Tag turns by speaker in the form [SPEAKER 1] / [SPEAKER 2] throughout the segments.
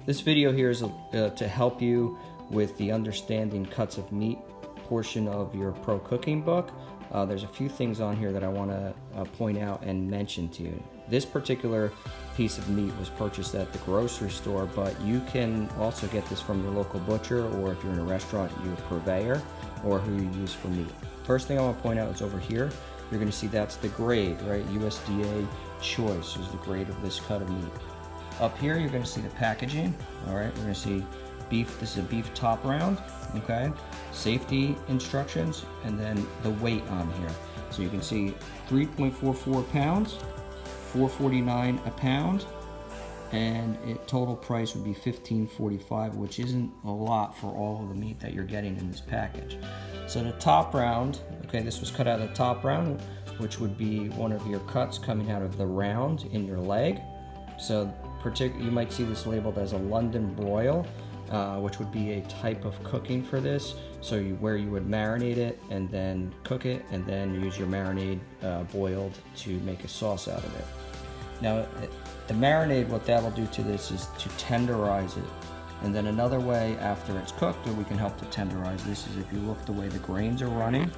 [SPEAKER 1] This video here is to help you with the understanding cuts of meat portion of your pro cooking book. There's a few things on here that I want to point out and mention to you. This particular piece of meat was purchased at the grocery store, but you can also get this from your local butcher, or if you're in a restaurant, your purveyor, or who you use for meat. First thing I want to point out is over here, you're going to see that's the grade, right? USDA choice is the grade of this cut of meat. Up here, you're going to see the packaging. All right, we're going to see beef. This is a beef top round. Okay, safety instructions, and then the weight on here. So you can see 3.44 pounds, $4.49 a pound, and total price would be $15.45, which isn't a lot for all of the meat that you're getting in this package. So the top round, okay, this was cut out of the top round, which would be one of your cuts coming out of the round in your leg. So you might see this labeled as a London broil, which would be a type of cooking for this. So where you would marinate it and then cook it, and then use your marinade boiled to make a sauce out of it. Now, the marinade, what that will do to this is to tenderize it. And then another way after it's cooked, or we can help to tenderize this, is if you look the way the grains are running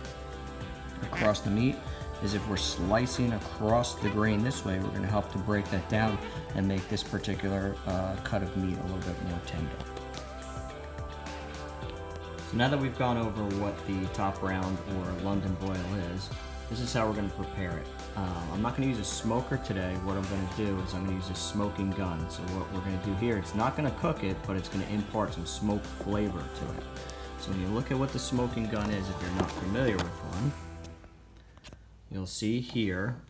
[SPEAKER 1] across the meat, is if we're slicing across the grain this way, we're going to help to break that down and make this particular cut of meat a little bit more tender. So now that we've gone over what the top round or London broil is, this is how we're going to prepare it. I'm not going to use a smoker today. What I'm going to do is I'm going to use a smoking gun. So what we're going to do here, it's not going to cook it, but it's going to impart some smoke flavor to it. So when you look at what the smoking gun is, if you're not familiar with one, you'll see here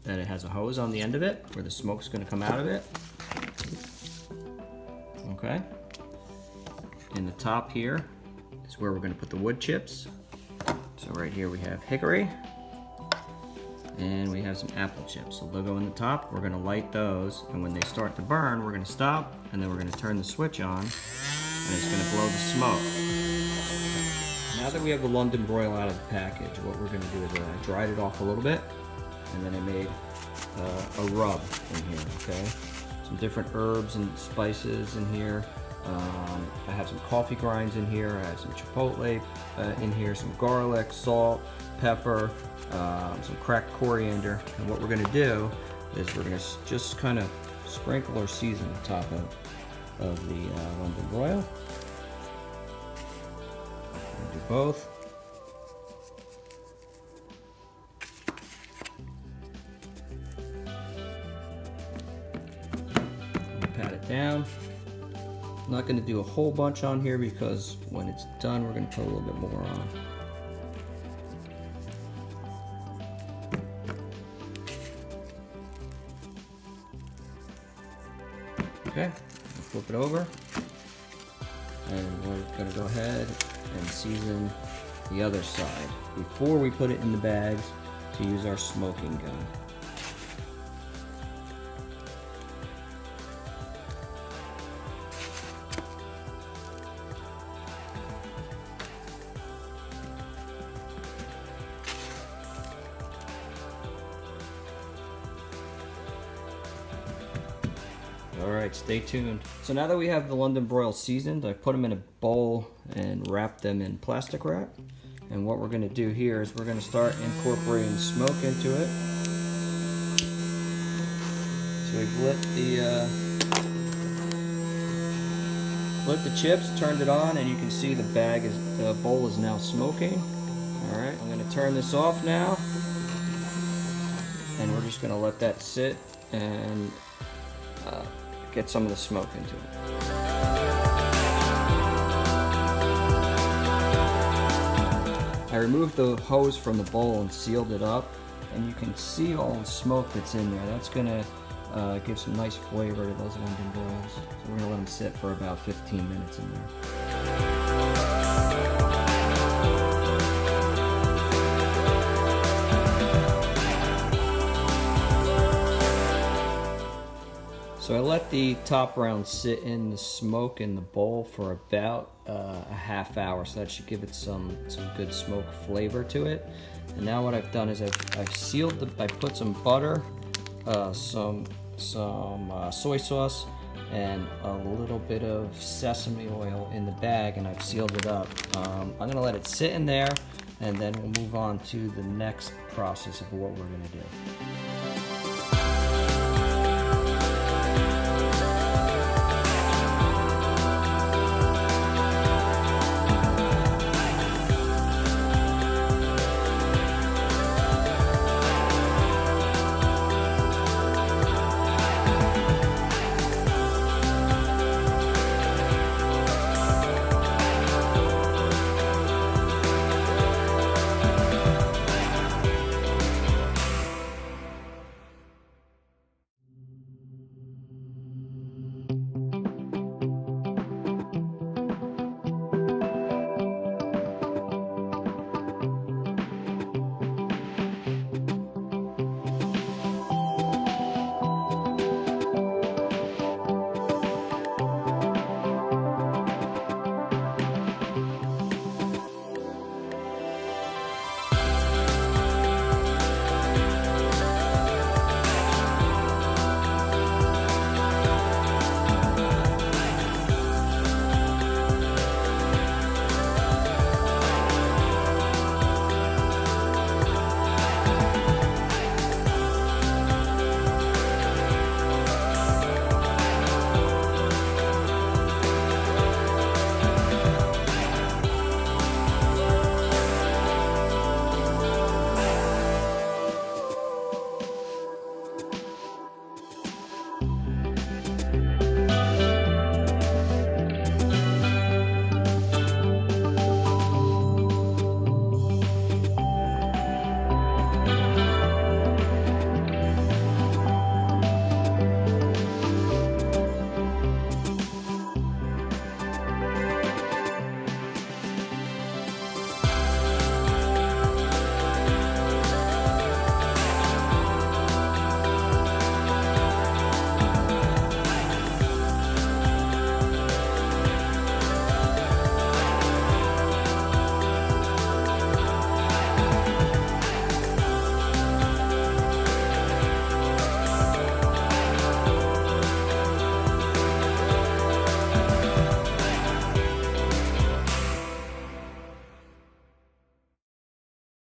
[SPEAKER 1] that it has a hose on the end of it where the smoke's going to come out of it. Okay. In the top here is where we're going to put the wood chips. So right here we have hickory, and we have some apple chips. So they'll go in the top. We're going to light those, and when they start to burn, we're going to stop, and then we're going to turn the switch on, and it's going to blow the smoke. Now that we have the London broil out of the package, what we're going to do is I dried it off a little bit, and then I made a rub in here, okay? Some different herbs and spices in here. I have some coffee grinds in here. I have some chipotle in here, some garlic, salt, pepper, some cracked coriander. And what we're going to do is we're going to just kind of sprinkle or season the top of the London broil. Do both. Pat it down. I'm not going to do a whole bunch on here because when it's done, we're going to put a little bit more on. Okay, flip it over, and we're going to go ahead and season the other side before we put it in the bags to use our smoking gun. Alright, stay tuned. So now that we have the London broil seasoned, I put them in a bowl and wrap them in plastic wrap. And what we're going to do here is we're going to start incorporating smoke into it. So we've lit the chips, turned it on, and you can see the bowl is now smoking. Alright, I'm going to turn this off now. And we're just going to let that sit and get some of the smoke into it. I removed the hose from the bowl and sealed it up, and you can see all the smoke that's in there. That's gonna give some nice flavor to those London broils. So we're gonna let them sit for about 15 minutes in there. So I let the top round sit in the smoke in the bowl for about a half hour, so that should give it some good smoke flavor to it. And now what I've done is I've sealed I put some butter, some soy sauce, and a little bit of sesame oil in the bag, and I've sealed it up. I'm going to let it sit in there, and then we'll move on to the next process of what we're going to do.